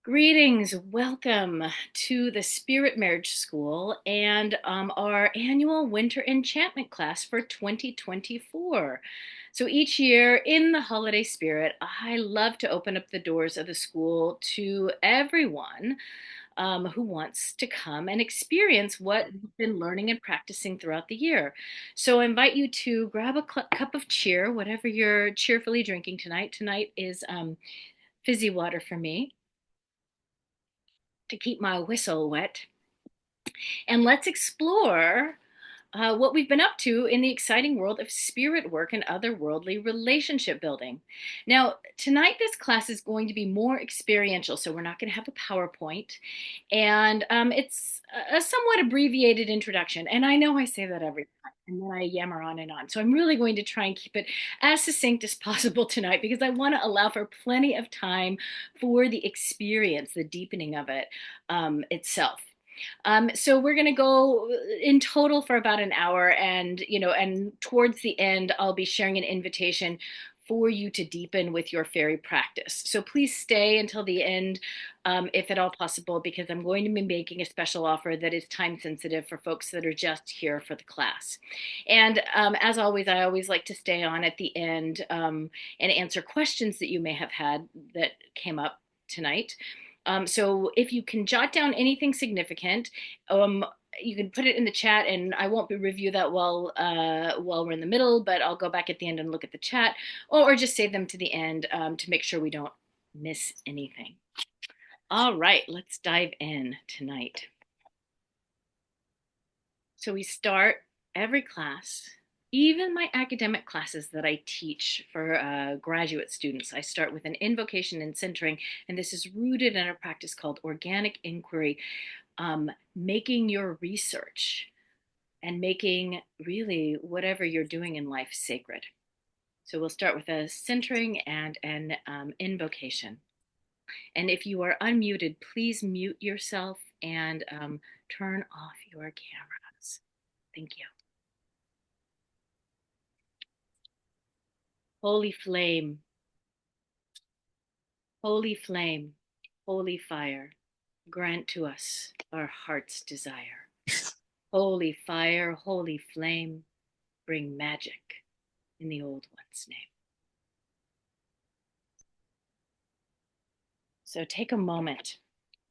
Greetings, welcome to the Spirit Marriage School and our annual Winter Enchantment class for 2024. So each year in the holiday spirit, I love to open up the doors of the school to everyone who wants to come and experience what you've been learning and practicing throughout the year. So I invite you to grab a cup of cheer, whatever you're cheerfully drinking tonight. Tonight is fizzy water for me to keep my whistle wet. And let's explore what we've been up to in the exciting world of spirit work and otherworldly relationship building. Now, tonight, this class is going to be more experiential, so we're not going to have a PowerPoint. And it's a somewhat abbreviated introduction. And I know I say that every time, and then I yammer on and on. So I'm really going to try and keep it as succinct as possible tonight because I want to allow for plenty of time for the experience, the deepening of it itself. So we're going to go in total for about an hour, and towards the end, I'll be sharing an invitation for you to deepen with your fairy practice. So please stay until the end, if at all possible, because I'm going to be making a special offer that is time sensitive for folks that are just here for the class. And as always, I always like to stay on at the end and answer questions that you may have had that came up tonight. So if you can jot down anything significant, you can put it in the chat, and I won't review that while we're in the middle, but I'll go back at the end and look at the chat, or just save them to the end to make sure we don't miss anything. All right, let's dive in tonight. So we start every class, even my academic classes that I teach for graduate students. I start with an invocation and centering, and this is rooted in a practice called organic inquiry, making your research and making really whatever you're doing in life sacred. So we'll start with a centering and an invocation. And if you are unmuted, please mute yourself and turn off your cameras. Thank you. Holy flame, holy flame, holy fire, grant to us our heart's desire. Holy fire, holy flame, bring magic in the old one's name. So take a moment.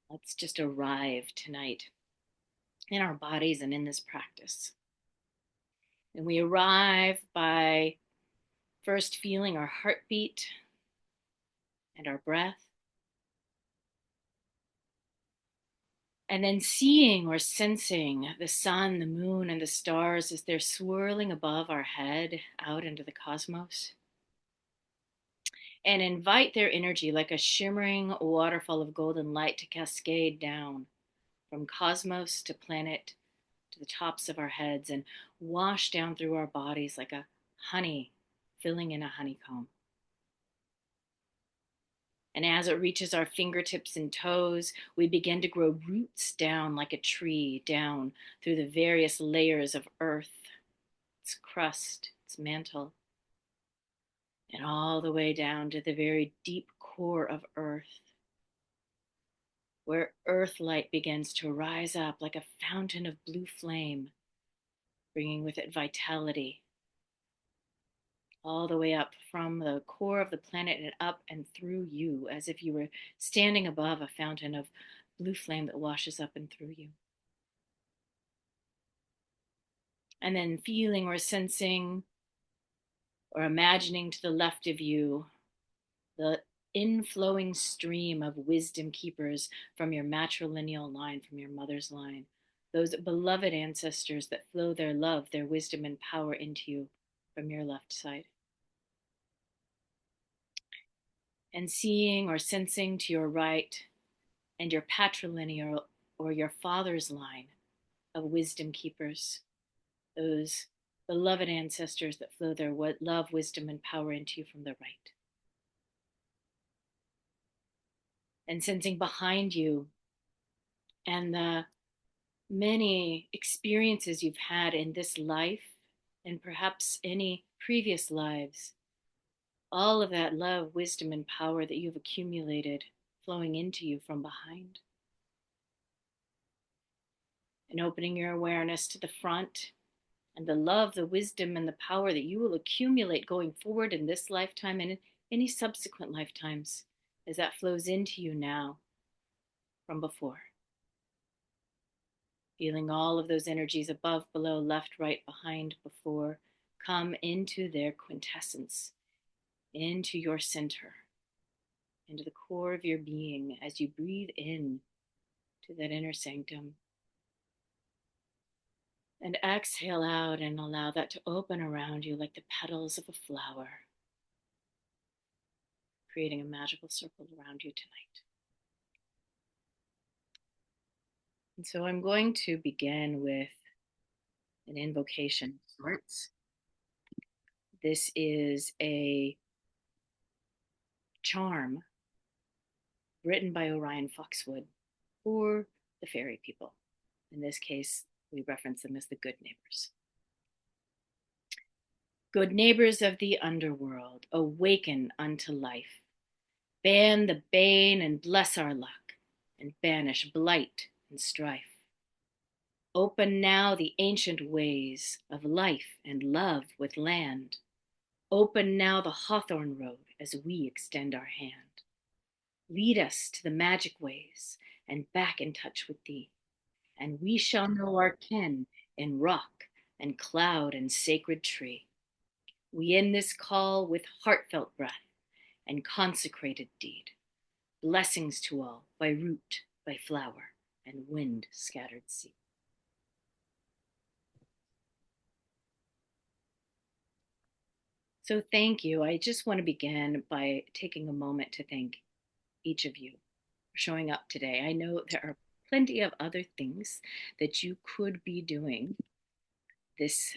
Let's just arrive tonight in our bodies and in this practice. And we arrive by first feeling our heartbeat and our breath, and then seeing or sensing the sun, the moon, and the stars as they're swirling above our head out into the cosmos. And invite their energy like a shimmering waterfall of golden light to cascade down from cosmos to planet to the tops of our heads and wash down through our bodies like a honey filling in a honeycomb. And as it reaches our fingertips and toes, we begin to grow roots down like a tree, down through the various layers of earth, its crust, its mantle, and all the way down to the very deep core of earth, where earth light begins to rise up like a fountain of blue flame, bringing with it vitality, all the way up from the core of the planet and up and through you, as if you were standing above a fountain of blue flame that washes up and through you. And then feeling or sensing or imagining to the left of you the inflowing stream of wisdom keepers from your matrilineal line, from your mother's line, those beloved ancestors that flow their love, their wisdom, and power into you from your left side. And seeing or sensing to your right and your patrilineal or your father's line of wisdom keepers, those beloved ancestors that flow their love, wisdom, and power into you from the right. And sensing behind you and the many experiences you've had in this life and perhaps any previous lives, all of that love, wisdom, and power that you've accumulated flowing into you from behind. And opening your awareness to the front and the love, the wisdom, and the power that you will accumulate going forward in this lifetime and in any subsequent lifetimes as that flows into you now from before. Feeling all of those energies above, below, left, right, behind, before come into their quintessence, into your center, into the core of your being as you breathe in to that inner sanctum. And exhale out and allow that to open around you like the petals of a flower, creating a magical circle around you tonight. And so I'm going to begin with an invocation of sorts. This is a charm written by Orion Foxwood for the fairy people. In this case, we reference them as the good neighbors. Good neighbors of the underworld, awaken unto life. Ban the bane and bless our luck, and banish blight and strife. Open now the ancient ways of life and love with land. Open now the hawthorn road as we extend our hand. Lead us to the magic ways and back in touch with thee, and we shall know our kin in rock and cloud and sacred tree. We end this call with heartfelt breath and consecrated deed. Blessings to all by root, by flower, and wind scattered seed. So thank you. I just want to begin by taking a moment to thank each of you for showing up today. I know there are plenty of other things that you could be doing this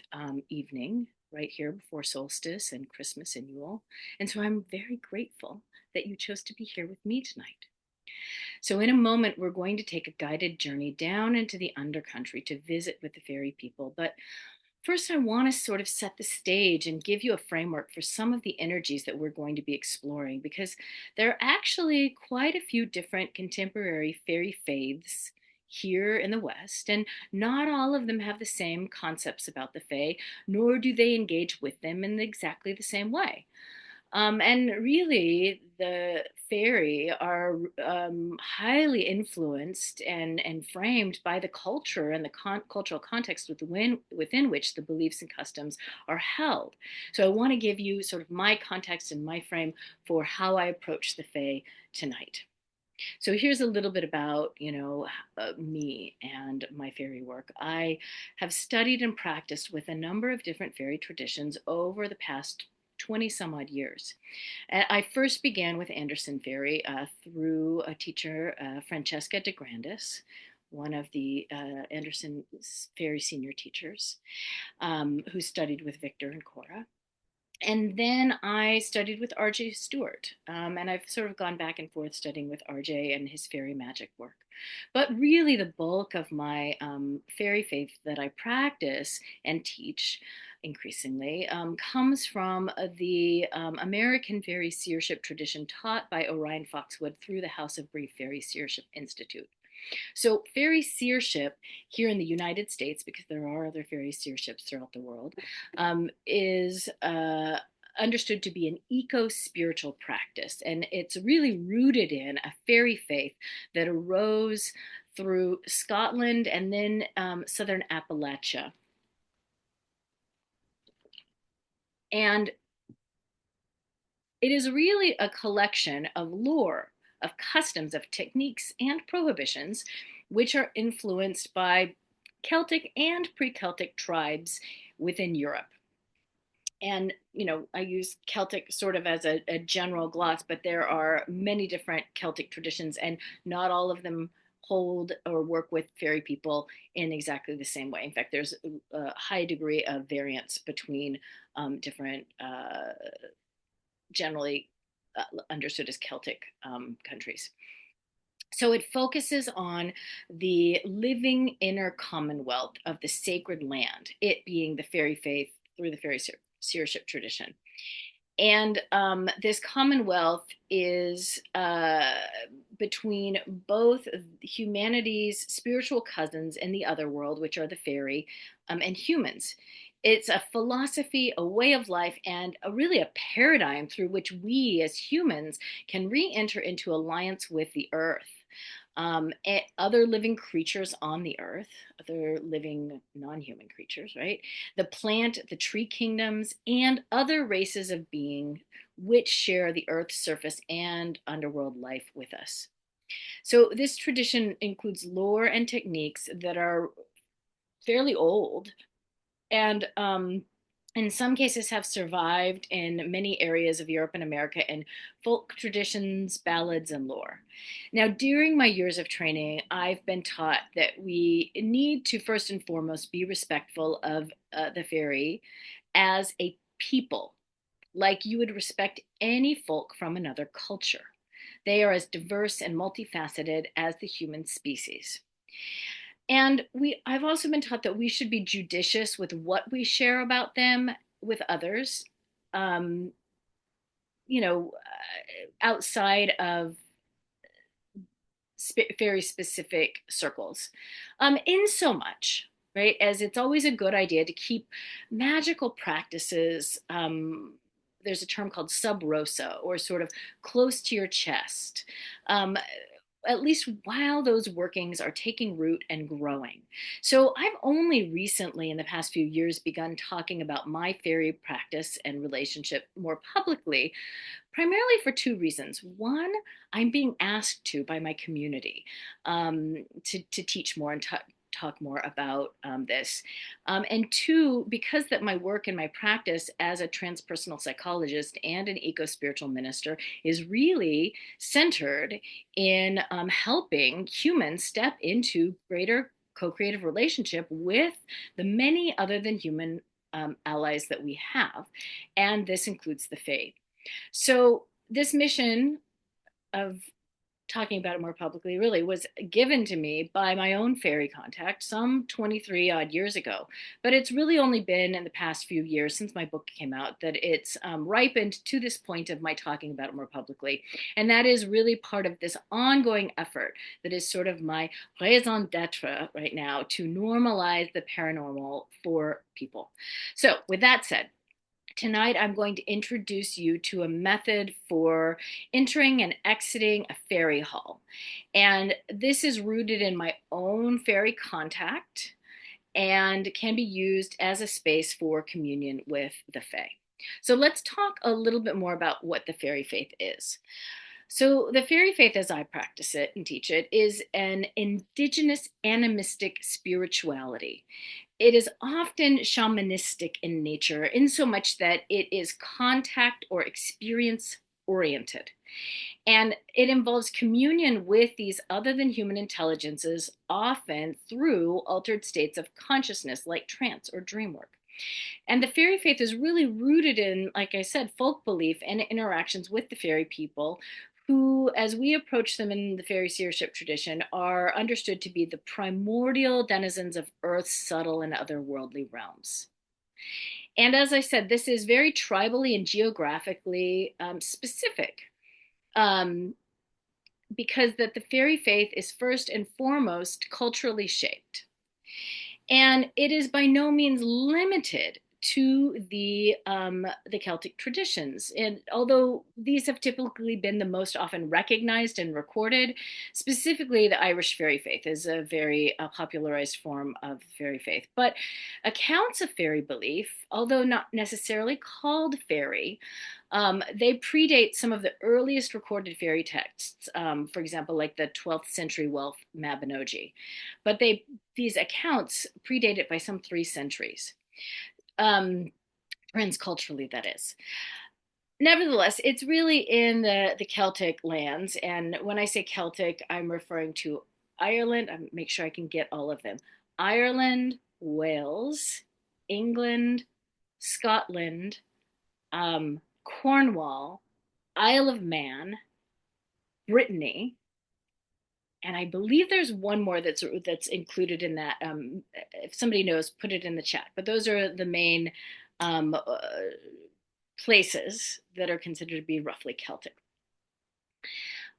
evening, right here before solstice and Christmas and Yule. And so I'm very grateful that you chose to be here with me tonight. So in a moment, we're going to take a guided journey down into the Undercountry to visit with the fairy people. But first, I want to sort of set the stage and give you a framework for some of the energies that we're going to be exploring, because there are actually quite a few different contemporary fairy faiths here in the West, and not all of them have the same concepts about the Fae, nor do they engage with them in exactly the same way. And really, the fairy are highly influenced and framed by the culture and the cultural context within which the beliefs and customs are held. So I want to give you sort of my context and my frame for how I approach the fae tonight. So here's a little bit about, me and my fairy work. I have studied and practiced with a number of different fairy traditions over the past 20 some odd years. And I first began with Anderson Fairy through a teacher, Francesca de Grandis, one of the Anderson Fairy senior teachers, who studied with Victor and Cora. And then I studied with R.J. Stewart, and I've sort of gone back and forth studying with R.J. and his fairy magic work. But really, the bulk of my fairy faith that I practice and teach increasingly comes from the American fairy seership tradition taught by Orion Foxwood through the House of Bree Fairy Seership Institute. So fairy seership here in the United States, because there are other fairy seerships throughout the world, is understood to be an eco-spiritual practice. And it's really rooted in a fairy faith that arose through Scotland and then Southern Appalachia. And it is really a collection of lore, of customs, of techniques, and prohibitions, which are influenced by Celtic and pre-Celtic tribes within Europe. And, I use Celtic sort of as a general gloss, but there are many different Celtic traditions, and not all of them hold or work with fairy people in exactly the same way. In fact, there's a high degree of variance between different generally understood as Celtic countries. So it focuses on the living inner commonwealth of the sacred land, it being the fairy faith through the fairy seership tradition. And this commonwealth is between both humanity's spiritual cousins in the other world, which are the fairy, and humans. It's a philosophy, a way of life, and really a paradigm through which we as humans can re enter into alliance with the earth. Other living creatures on the earth, other living non human creatures, right? The plant, the tree kingdoms, and other races of being which share the earth's surface and underworld life with us. So, this tradition includes lore and techniques that are fairly old and in some cases have survived in many areas of Europe and America in folk traditions, ballads, and lore. Now, during my years of training, I've been taught that we need to first and foremost be respectful of the fairy as a people, like you would respect any folk from another culture. They are as diverse and multifaceted as the human species. And I've also been taught that we should be judicious with what we share about them with others, um, outside of very specific circles. In so much, right, as it's always a good idea to keep magical practices. There's a term called sub rosa, or sort of close to your chest. Um, at least while those workings are taking root and growing. So I've only recently, in the past few years, begun talking about my fairy practice and relationship more publicly, primarily for two reasons. One, I'm being asked to by my community to teach more and talk more about this. And two, because that my work and my practice as a transpersonal psychologist and an eco-spiritual minister is really centered in helping humans step into greater co-creative relationship with the many other than human allies that we have. And this includes the faith. So this mission of talking about it more publicly really was given to me by my own fairy contact some 23 odd years ago. But it's really only been in the past few years since my book came out that it's ripened to this point of my talking about it more publicly. And that is really part of this ongoing effort that is sort of my raison d'etre right now to normalize the paranormal for people. So with that said, tonight, I'm going to introduce you to a method for entering and exiting a fairy hall. And this is rooted in my own fairy contact and can be used as a space for communion with the Fae. So let's talk a little bit more about what the fairy faith is. So, the fairy faith, as I practice it and teach it, is an indigenous animistic spirituality. It is often shamanistic in nature, in so much that it is contact or experience oriented. And it involves communion with these other than human intelligences, often through altered states of consciousness like trance or dream work. And the fairy faith is really rooted in, like I said, folk belief and interactions with the fairy people, who, as we approach them in the fairy seership tradition, are understood to be the primordial denizens of Earth's subtle and otherworldly realms. And as I said, this is very tribally and geographically specific. Um, because that the fairy faith is first and foremost culturally shaped. And it is by no means limited to the Celtic traditions. And although these have typically been the most often recognized and recorded, specifically the Irish fairy faith is a very popularized form of fairy faith. But accounts of fairy belief, although not necessarily called fairy, they predate some of the earliest recorded fairy texts, for example, like the 12th century Welsh Mabinogi. But these accounts predate it by some 3 centuries, transculturally, that is. Nevertheless, it's really in the Celtic lands. And when I say Celtic, I'm referring to Ireland. I make sure I can get all of them. Ireland, Wales, England, Scotland, Cornwall, Isle of Man, Brittany, and I believe there's one more that's included in that. If somebody knows, put it in the chat. But those are the main um, uh, places that are considered to be roughly Celtic.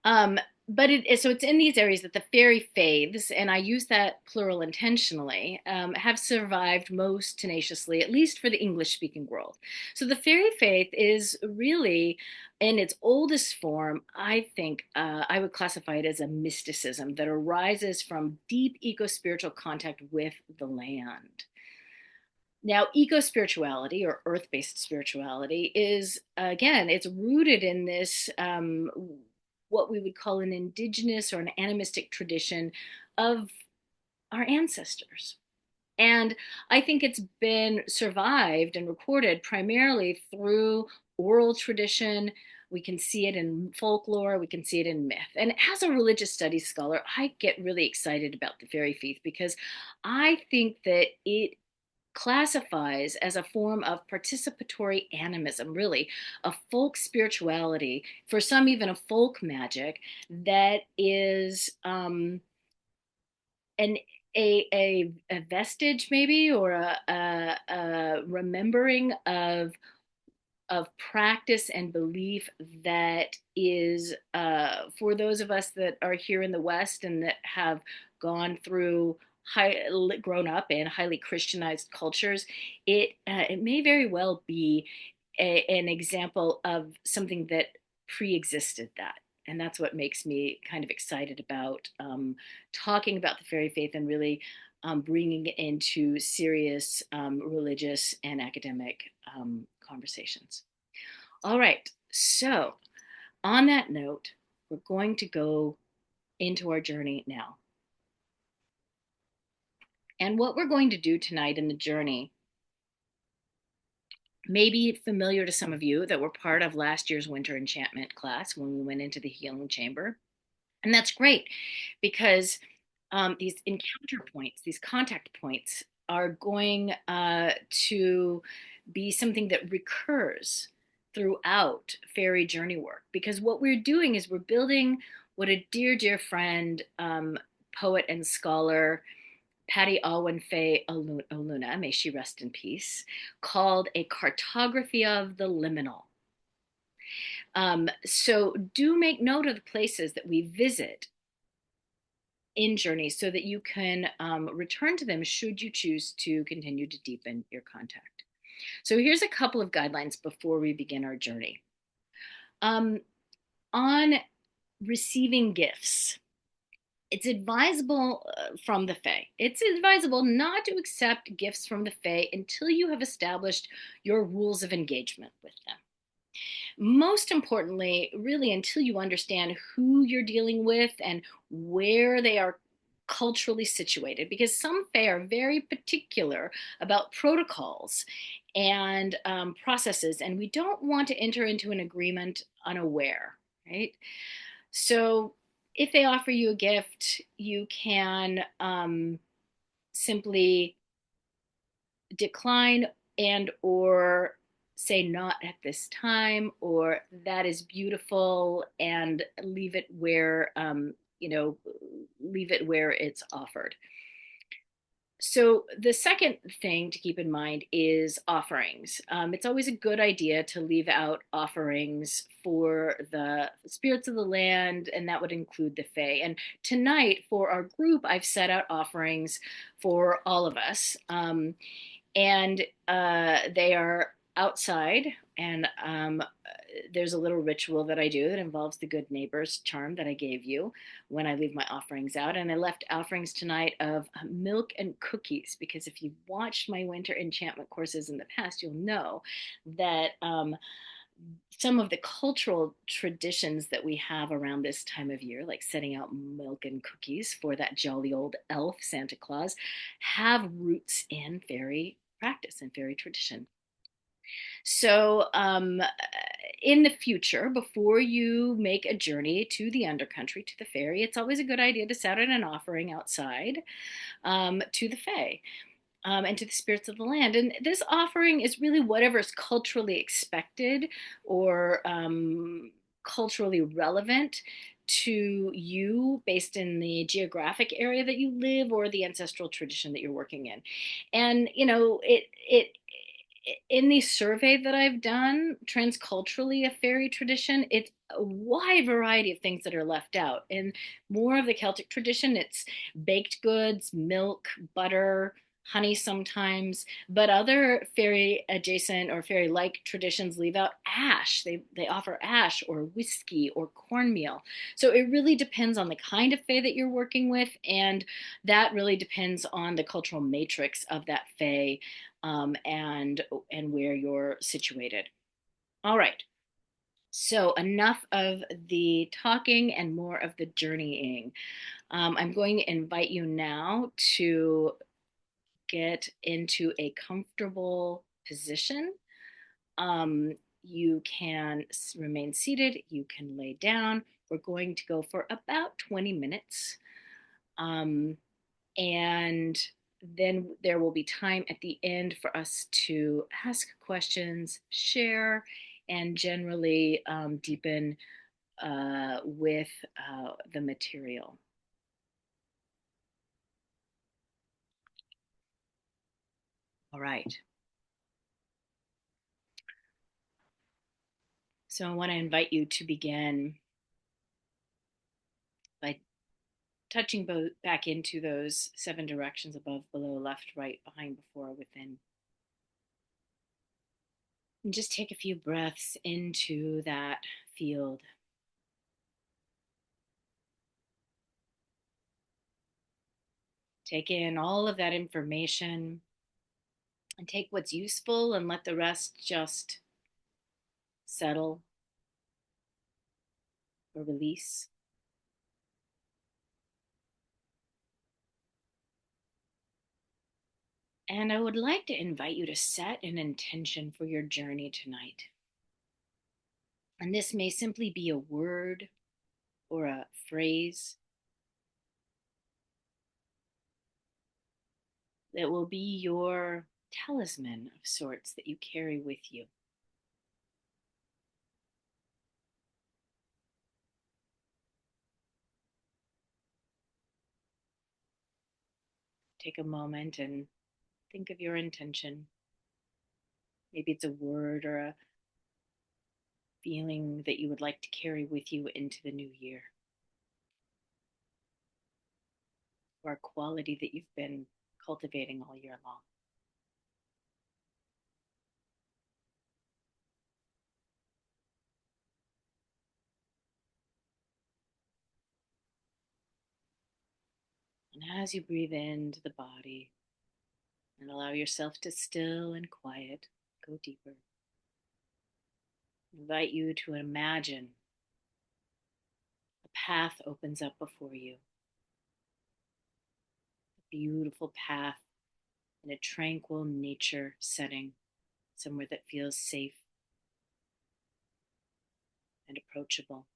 Um, but so it's in these areas that the fairy faiths, and I use that plural intentionally, have survived most tenaciously, at least for the English speaking world. So the fairy faith is really, in its oldest form, I think I would classify it as a mysticism that arises from deep eco spiritual contact with the land. Now, eco spirituality or earth based spirituality is, again, it's rooted in this, what we would call an indigenous or an animistic tradition of our ancestors. And I think it's been survived and recorded primarily through oral tradition. We can see it in folklore, we can see it in myth. And as a religious studies scholar, I get really excited about the fairy faith because I think that it classifies as a form of participatory animism, really, a folk spirituality, for some, even a folk magic that is an a vestige maybe or a remembering of practice and belief that is, for those of us that are here in the West and that have gone through grown up in highly Christianized cultures, it may very well be an example of something that pre-existed that. And that's what makes me kind of excited about talking about the fairy faith and really bringing it into serious religious and academic conversations. All right, so on that note, we're going to go into our journey now. And what we're going to do tonight in the journey may be familiar to some of you that were part of last year's winter enchantment class when we went into the healing chamber. And that's great because these encounter points, these contact points, are going to be something that recurs throughout fairy journey work. Because what we're doing is we're building what a dear, dear friend, poet and scholar, Patty Alwyn Faye Oluna, may she rest in peace, called a cartography of the liminal. So do make note of the places that we visit in journeys so that you can return to them should you choose to continue to deepen your contact. So here's a couple of guidelines before we begin our journey. On receiving gifts, it's advisable from the Fae. It's advisable not to accept gifts from the Fae until you have established your rules of engagement with them. Most importantly, really, until you understand who you're dealing with and where they are culturally situated, because some Fae are very particular about protocols and processes, and we don't want to enter into an agreement unaware, right? So if they offer you a gift, you can simply decline and or say not at this time, or that is beautiful, and leave it where leave it where it's offered. So the second thing to keep in mind is offerings. It's always a good idea to leave out offerings for the spirits of the land, and that would include the Fae. And tonight, for our group, I've set out offerings for all of us. And they are outside, and there's a little ritual that I do that involves the good neighbors charm that I gave you when I leave my offerings out. And I left offerings tonight of milk and cookies, because if you've watched my winter enchantment courses in the past, you'll know that some of the cultural traditions that we have around this time of year, like setting out milk and cookies for that jolly old elf Santa Claus, have roots in fairy practice and fairy tradition. So, in the future, before you make a journey to the Undercountry, to the Faery, it's always a good idea to set out an offering outside to the Fae. And to the spirits of the land. And this offering is really whatever is culturally expected or culturally relevant to you based in the geographic area that you live or the ancestral tradition that you're working in. And, in the survey that I've done, transculturally, a fairy tradition, it's a wide variety of things that are left out. In more of the Celtic tradition, it's baked goods, milk, butter, honey sometimes, but other fairy adjacent or fairy like traditions leave out ash. They offer ash or whiskey or cornmeal. So it really depends on the kind of fae that you're working with, and that really depends on the cultural matrix of that fae, and where you're situated. All right. So enough of the talking and more of the journeying. I'm going to invite you now to get into a comfortable position. You can remain seated. You can lay down. We're going to go for about 20 minutes. Um, and then there will be time at the end for us to ask questions, share, and generally deepen with the material. All right. So I want to invite you to begin by touching back into those 7 directions: above, below, left, right, behind, before, within. And just take a few breaths into that field. Take in all of that information and take what's useful and let the rest just settle or release. And I would like to invite you to set an intention for your journey tonight. And this may simply be a word or a phrase that will be your talisman of sorts that you carry with you. Take a moment and think of your intention. Maybe it's a word or a feeling that you would like to carry with you into the new year, or a quality that you've been cultivating all year long. And as you breathe into the body and allow yourself to still and quiet, go deeper. I invite you to imagine a path opens up before you, a beautiful path in a tranquil nature setting, somewhere that feels safe and approachable.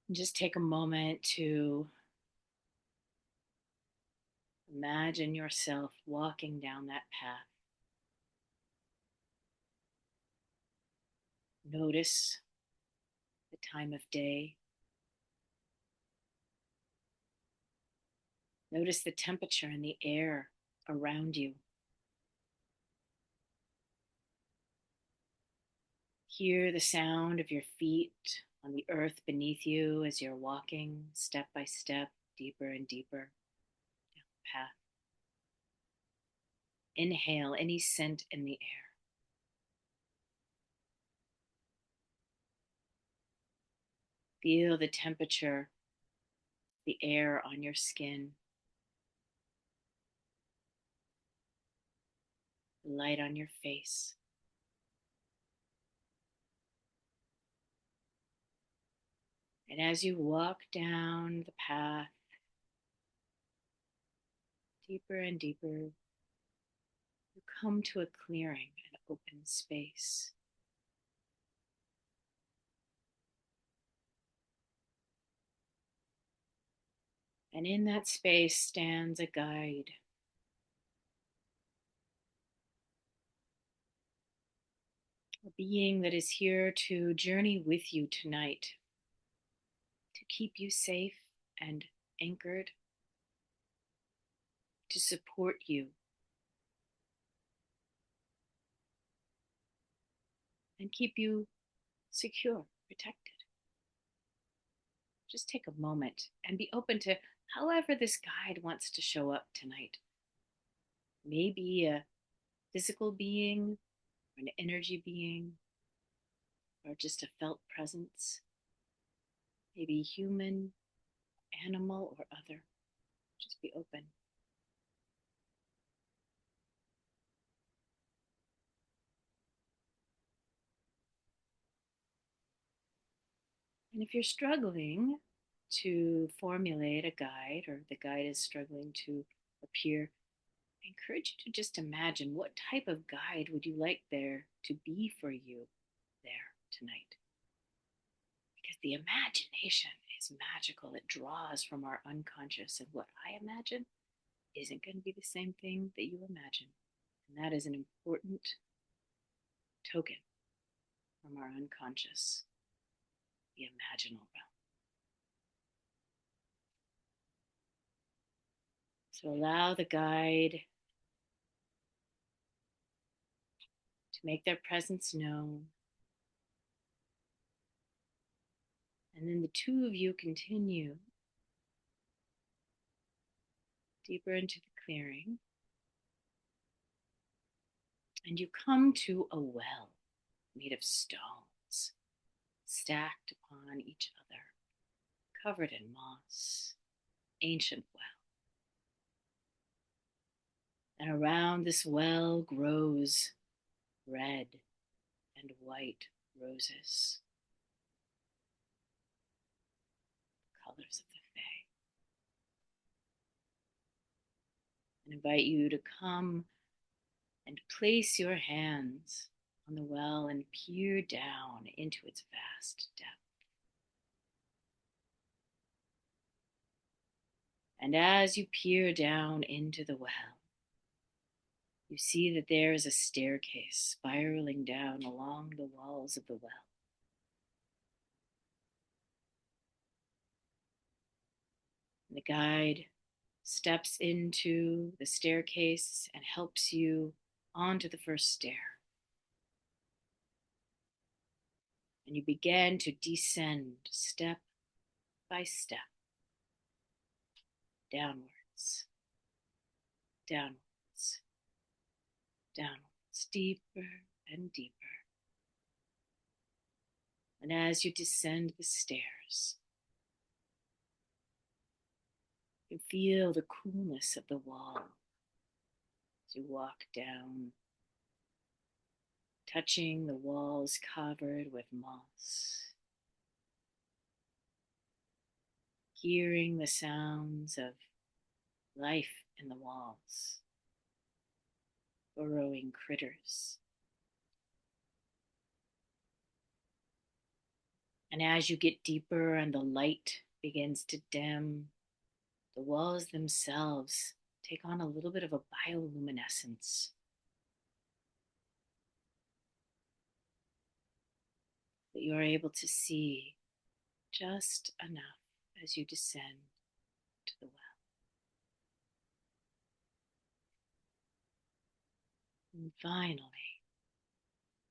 And just take a moment to imagine yourself walking down that path. Notice the time of day. Notice the temperature in the air around you. Hear the sound of your feet on the earth beneath you as you're walking step by step, deeper and deeper down the path. Inhale any scent in the air. Feel the temperature, the air on your skin, the light on your face. And as you walk down the path, deeper and deeper, you come to a clearing, an open space. And in that space stands a guide. A being that is here to journey with you tonight, to keep you safe and anchored, to support you and keep you secure, protected. Just take a moment and be open to however this guide wants to show up tonight. Maybe a physical being, or an energy being, or just a felt presence. Maybe human, animal, or other. Just be open. And if you're struggling to formulate a guide, or the guide is struggling to appear, I encourage you to just imagine what type of guide would you like there to be for you there tonight. Because the imagination is magical. It draws from our unconscious, and what I imagine isn't going to be the same thing that you imagine. And that is an important token from our unconscious, the imaginal realm. So allow the guide to make their presence known. And then the two of you continue deeper into the clearing. And you come to a well made of stones, stacked upon each other, covered in moss, ancient well. And around this well grows red and white roses, colors of the Fae. And invite you to come and place your hands on the well and peer down into its vast depth. And as you peer down into the well, you see that there is a staircase spiraling down along the walls of the well. And the guide steps into the staircase and helps you onto the first stair. And you begin to descend step by step, downwards, downwards, downwards, deeper and deeper. And as you descend the stairs, you feel the coolness of the wall as you walk down, touching the walls covered with moss, hearing the sounds of life in the walls, burrowing critters. And as you get deeper and the light begins to dim, the walls themselves take on a little bit of a bioluminescence. That you're able to see just enough as you descend to the well. And finally,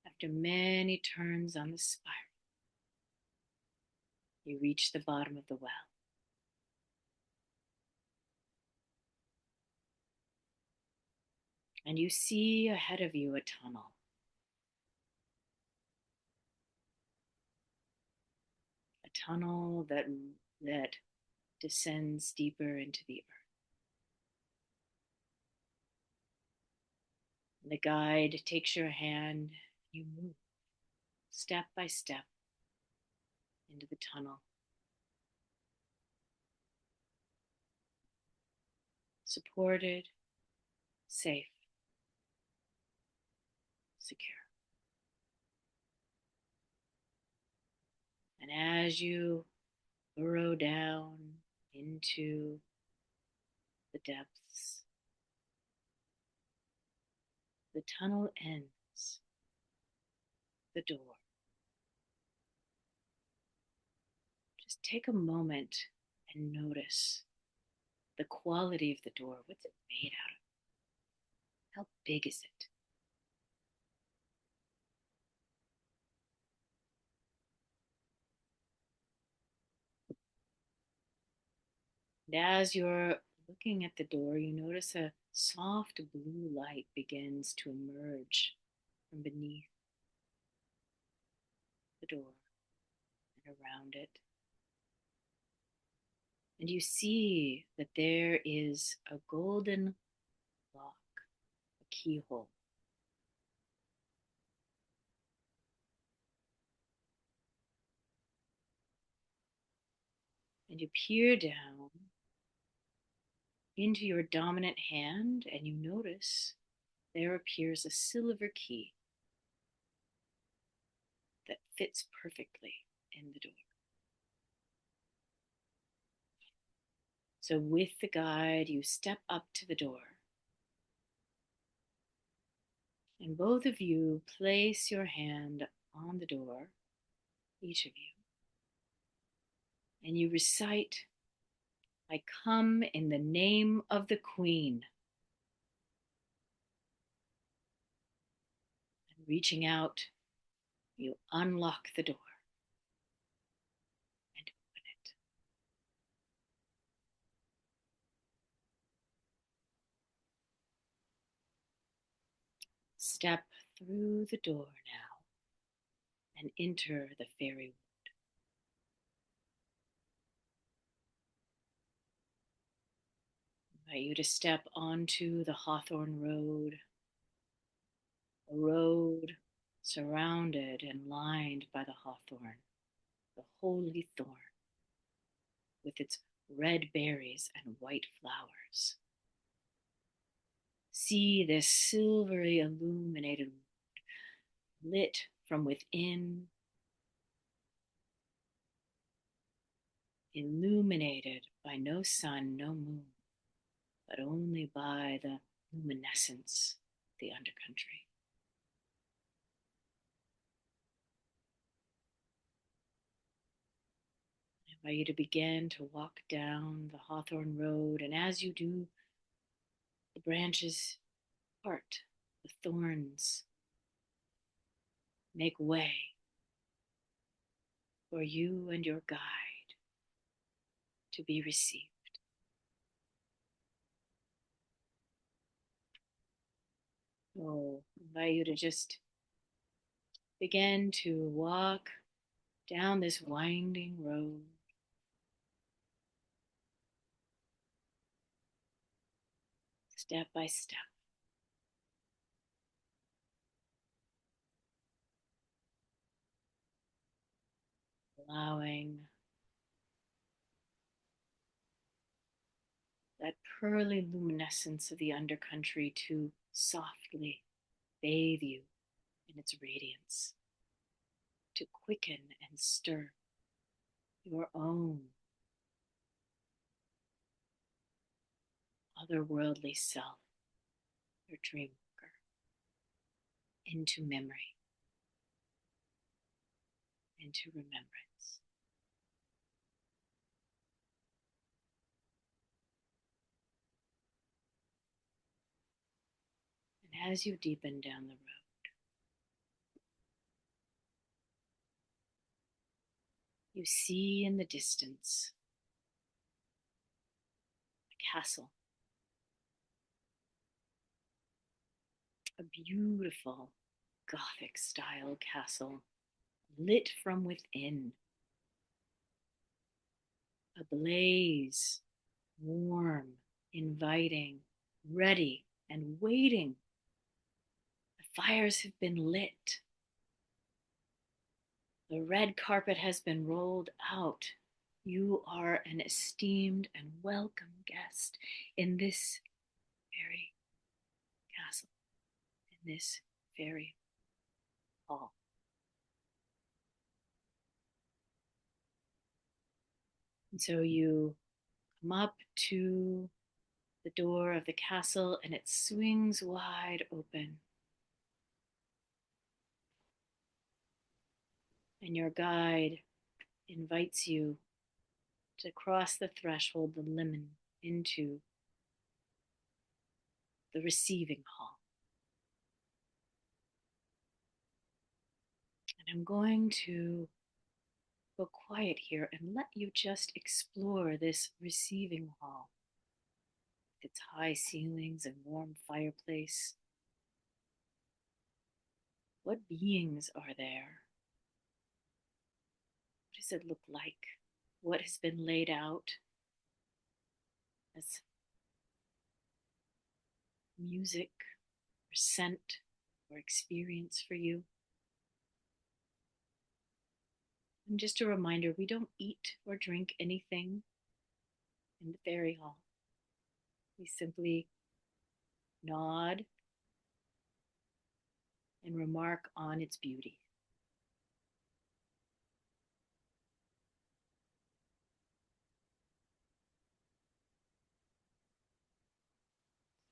after many turns on the spiral, you reach the bottom of the well. And you see ahead of you a tunnel. A tunnel that descends deeper into the earth. And the guide takes your hand, you move step by step into the tunnel. Supported, safe, secure. And as you burrow down into the depths, the tunnel ends, the door. Just take a moment and notice the quality of the door. What's it made out of? How big is it? And as you're looking at the door, you notice a soft blue light begins to emerge from beneath the door and around it. And you see that there is a golden lock, a keyhole. And you peer down into your dominant hand and you notice there appears a silver key that fits perfectly in the door. So, with the guide, you step up to the door, and both of you place your hand on the door, each of you, and you recite, I come in the name of the Queen. And reaching out, you unlock the door and open it. Step through the door now and enter the fairy. I invite you to step onto the Hawthorne Road, a road surrounded and lined by the hawthorn, the holy thorn, with its red berries and white flowers. See this silvery illuminated wood, lit from within, illuminated by no sun, no moon, but only by the luminescence of the undercountry. I invite you to begin to walk down the Hawthorne Road, and as you do, the branches part, the thorns make way for you and your guide to be received. Oh, I invite you to just begin to walk down this winding road, step by step. Allowing that pearly luminescence of the undercountry to softly bathe you in its radiance, to quicken and stir your own otherworldly self, your dream worker, into memory, into remembrance. And as you deepen down the road, you see in the distance a castle, a beautiful Gothic style castle, lit from within, ablaze, warm, inviting, ready, and waiting. The fires have been lit. The red carpet has been rolled out. You are an esteemed and welcome guest in this fairy castle, in this fairy hall. And so you come up to the door of the castle and it swings wide open. And your guide invites you to cross the threshold, the limon, into the receiving hall. And I'm going to go quiet here and let you just explore this receiving hall with its high ceilings and warm fireplace. What beings are there? What does it look like? What has been laid out as music or scent or experience for you? And just a reminder, we don't eat or drink anything in the fairy hall. We simply nod and remark on its beauty.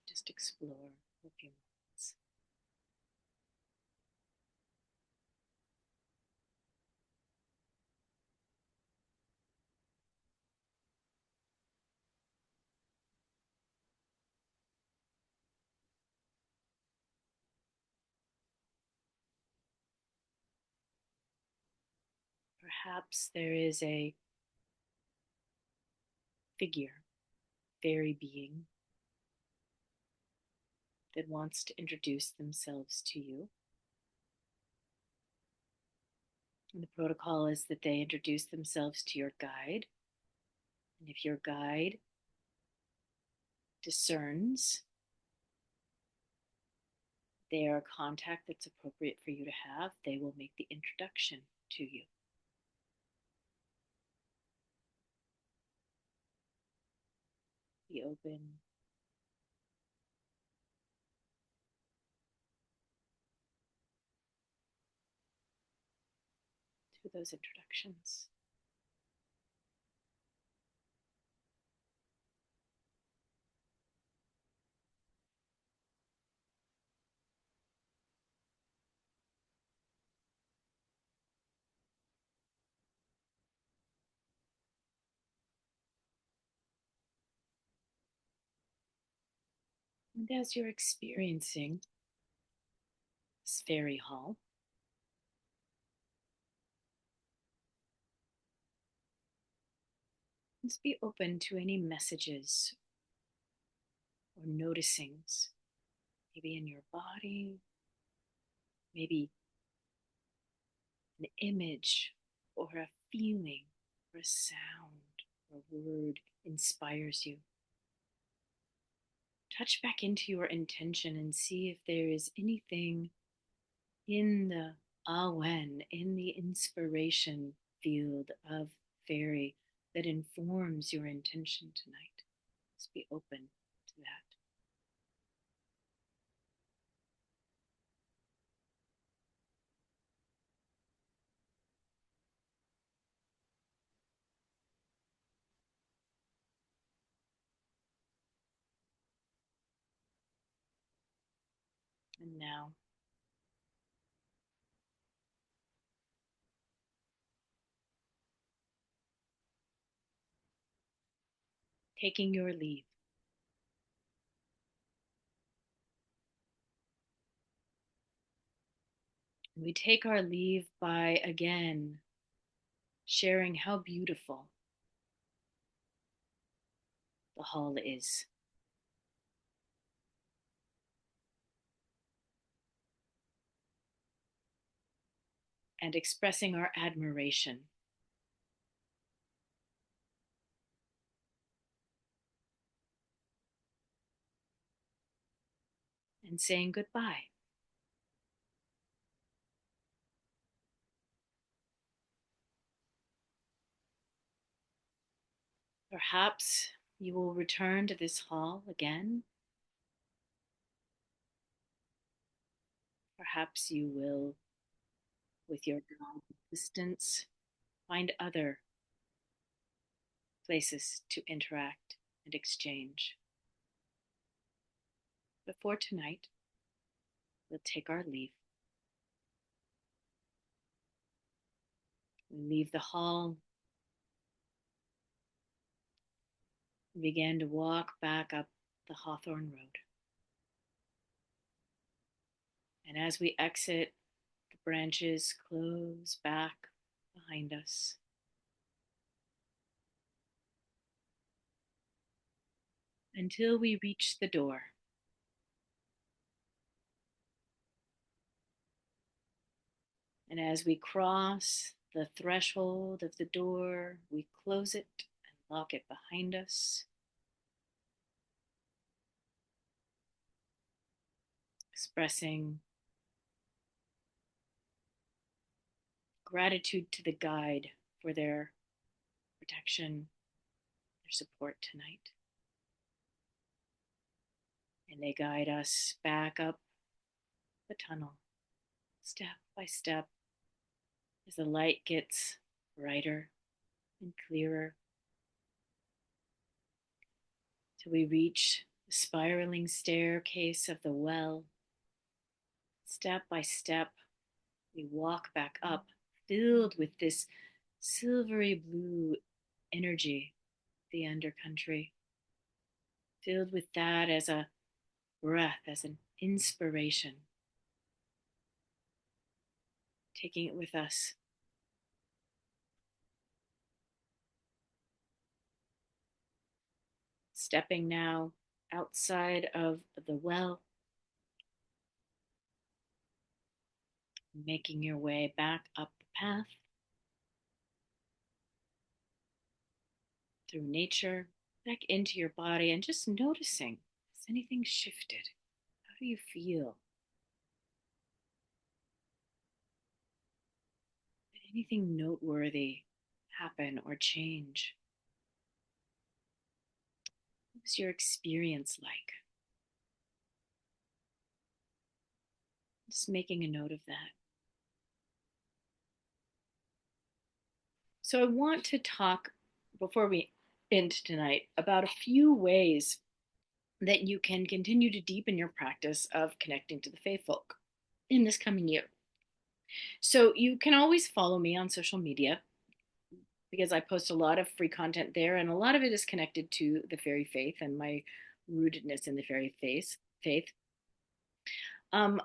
Just explore for a few moments. Perhaps there is a figure, fairy being, that wants to introduce themselves to you. And the protocol is that they introduce themselves to your guide. And if your guide discerns their contact that's appropriate for you to have, they will make the introduction to you. Be open to those introductions. And as you're experiencing this fairy hall, just be open to any messages or noticings, maybe in your body, maybe an image or a feeling or a sound or a word inspires you. Touch back into your intention and see if there is anything in the awen, in the inspiration field of fairy that informs your intention tonight. Just be open to that. And now, taking your leave. We take our leave by again sharing how beautiful the hall is. And expressing our admiration. And saying goodbye. Perhaps you will return to this hall again. Perhaps you will, with your assistance, find other places to interact and exchange. But for tonight, we'll take our leave. We leave the hall We began to walk back up the Hawthorne Road. And as we exit, the branches close back behind us. Until we reach the door. And as we cross the threshold of the door, we close it and lock it behind us, expressing gratitude to the guide for their protection, their support tonight. And they guide us back up the tunnel, step by step, as the light gets brighter and clearer, till we reach the spiraling staircase of the well. Step by step, we walk back up, filled with this silvery blue energy, the Undercountry, filled with that as a breath, as an inspiration, taking it with us. Stepping now outside of the well, making your way back up the path through nature, back into your body, and just noticing, has anything shifted? How do you feel? Did anything noteworthy happen or change? What was your experience like? Just making a note of that. So I want to talk, before we end tonight, about a few ways that you can continue to deepen your practice of connecting to the faith folk in this coming year. So you can always follow me on social media because I post a lot of free content there, and a lot of it is connected to the fairy faith and my rootedness in the fairy faith. Um,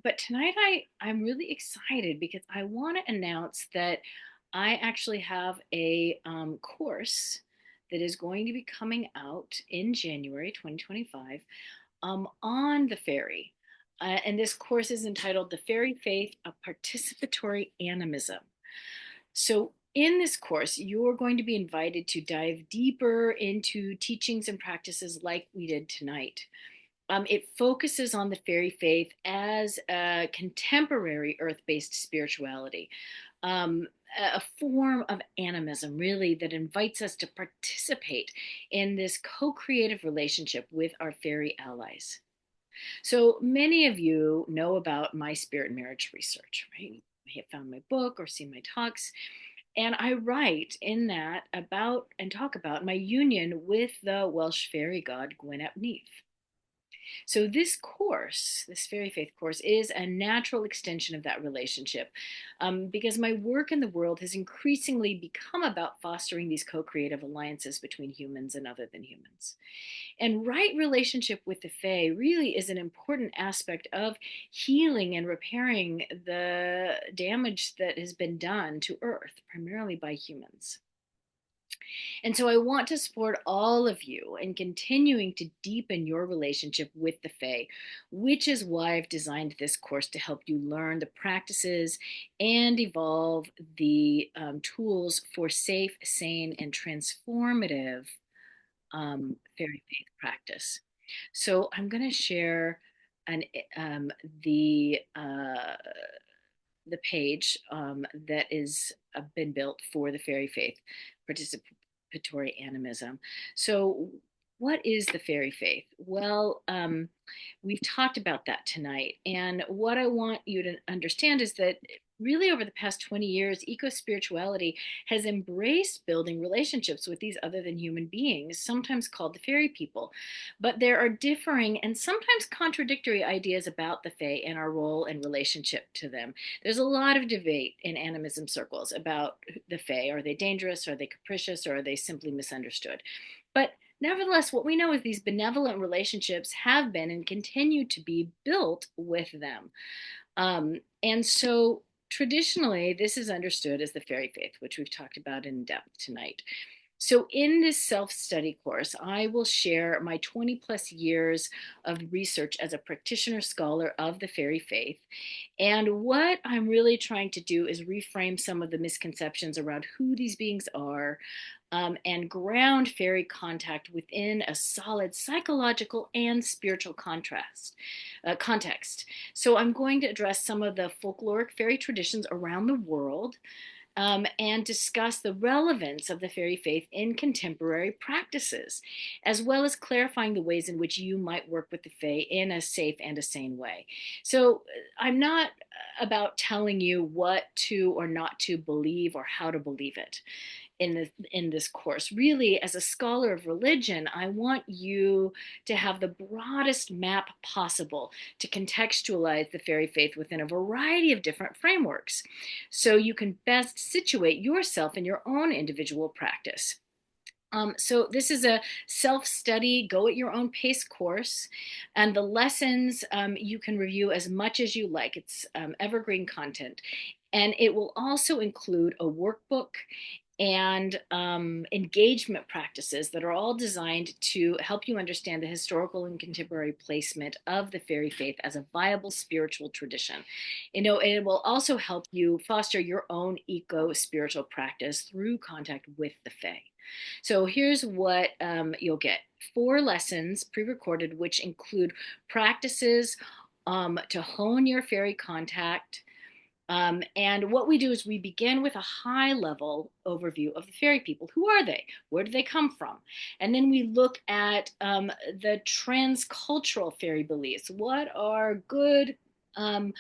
but tonight I'm really excited because I want to announce that I actually have a course that is going to be coming out in January 2025 on the fairy. And this course is entitled The Fairy Faith, a Participatory Animism. So in this course, you're going to be invited to dive deeper into teachings and practices like we did tonight. It focuses on the fairy faith as a contemporary earth-based spirituality, a form of animism, really, that invites us to participate in this co-creative relationship with our fairy allies. So many of you know about my spirit marriage research, right? You may have found my book or seen my talks. And I write in that about and talk about my union with the Welsh fairy god Gwyn ap Nudd. So this course, this fairy faith course, is a natural extension of that relationship, because my work in the world has increasingly become about fostering these co-creative alliances between humans and other than humans. And right relationship with the Fae really is an important aspect of healing and repairing the damage that has been done to Earth, primarily by humans. And so I want to support all of you in continuing to deepen your relationship with the Fae, which is why I've designed this course to help you learn the practices and evolve the tools for safe, sane, and transformative fairy faith practice. So I'm going to share an, um, the uh, the page that is been built for the fairy faith, participatory animism. So what is the fairy faith? Well, we've talked about that tonight. And what I want you to understand is that really over the past 20 years, eco spirituality has embraced building relationships with these other than human beings, sometimes called the fairy people. But there are differing and sometimes contradictory ideas about the fae and our role and relationship to them. There's a lot of debate in animism circles about the fae. Are they dangerous? Are they capricious? Or are they simply misunderstood? But nevertheless, what we know is these benevolent relationships have been and continue to be built with them. And so traditionally, this is understood as the fairy faith, which we've talked about in depth tonight. So, in this self study course, I will share my 20 plus years of research as a practitioner scholar of the fairy faith. And what I'm really trying to do is reframe some of the misconceptions around who these beings are, and ground fairy contact within a solid psychological and spiritual context. So I'm going to address some of the folkloric fairy traditions around the world, and discuss the relevance of the fairy faith in contemporary practices, as well as clarifying the ways in which you might work with the fae in a safe and a sane way. So I'm not about telling you what to or not to believe or how to believe it in this course. Really, as a scholar of religion, I want you to have the broadest map possible to contextualize the fairy faith within a variety of different frameworks, so you can best situate yourself in your own individual practice. So this is a self-study, go at your own pace course, and the lessons you can review as much as you like. It's evergreen content, and it will also include a workbook and engagement practices that are all designed to help you understand the historical and contemporary placement of the fairy faith as a viable spiritual tradition. It will also help you foster your own eco spiritual practice through contact with the fae. So here's what you'll get: 4 lessons pre-recorded, which include practices to hone your fairy contact. And what we do is we begin with a high level overview of the fairy people. Who are they? Where do they come from? And then we look at the transcultural fairy beliefs. What are good um,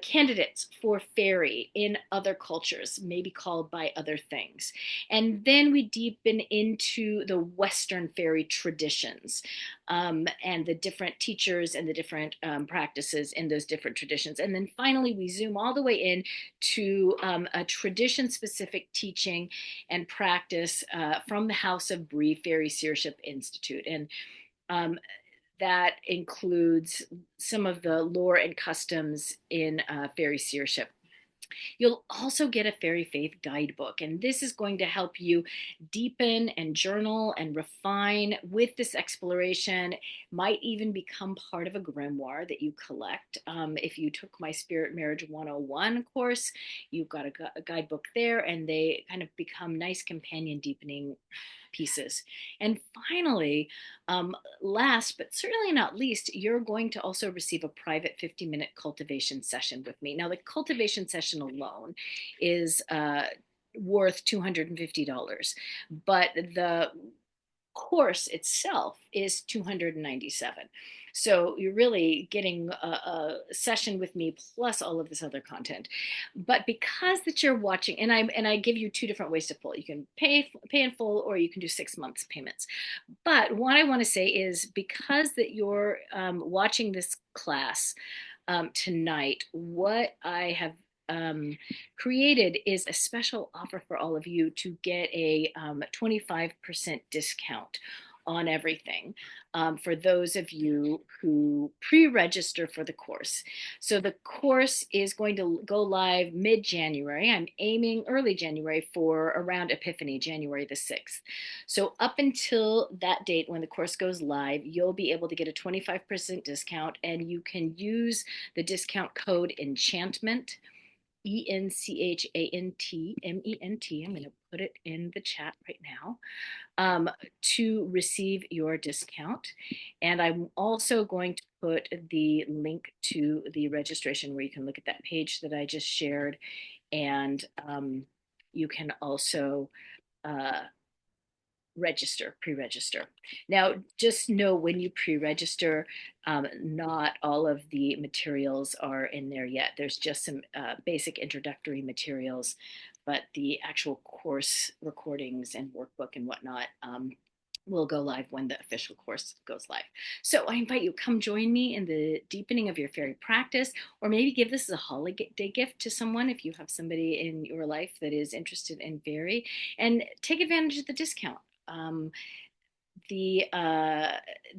candidates for fairy in other cultures, maybe called by other things? And then we deepen into the Western fairy traditions, and the different teachers and the different practices in those different traditions. And then finally, we zoom all the way in to a tradition specific teaching and practice from the House of Bree Fairy Seership Institute. And um, that includes some of the lore and customs in fairy seership. You'll also get a fairy faith guidebook, and this is going to help you deepen and journal and refine with this exploration. Might even become part of a grimoire that you collect. If you took my Spirit Marriage 101 course, you've got a guidebook there, and they kind of become nice companion deepening pieces. And finally, last but certainly not least, you're going to also receive a private 50-minute cultivation session with me. Now, the cultivation session alone is worth $250, but the course itself is $297. So you're really getting a session with me plus all of this other content. But because that you're watching, and I give you 2 different ways to pull. You can pay in full, or you can do 6 months payments. But what I want to say is, because that you're watching this class tonight, what I have created is a special offer for all of you to get a 25% discount on everything, for those of you who pre-register for the course. So the course is going to go live mid-January. I'm aiming early January for around Epiphany, January the 6th. So up until that date when the course goes live, you'll be able to get a 25% discount, and you can use the discount code Enchantment, ENCHANTMENT. I'm going to put it in the chat right now, to receive your discount. And I'm also going to put the link to the registration where you can look at that page that I just shared. And you can also pre-register. Now, just know when you pre-register, not all of the materials are in there yet. There's just some basic introductory materials, but the actual course recordings and workbook and whatnot will go live when the official course goes live. So I invite you, come join me in the deepening of your fairy practice, or maybe give this as a holiday gift to someone if you have somebody in your life that is interested in fairy, and take advantage of the discount. Um, the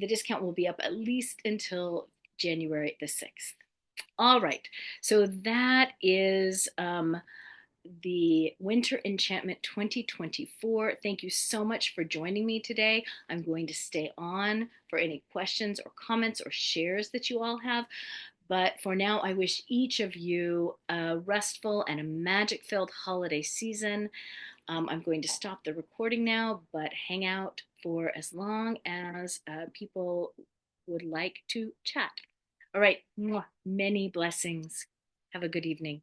discount will be up at least until January the 6th. All right, so that is the Winter Enchantment 2024. Thank you so much for joining me today. I'm going to stay on for any questions or comments or shares that you all have. But for now, I wish each of you a restful and a magic-filled holiday season. I'm going to stop the recording now, but hang out for as long as people would like to chat. All right, many blessings. Have a good evening.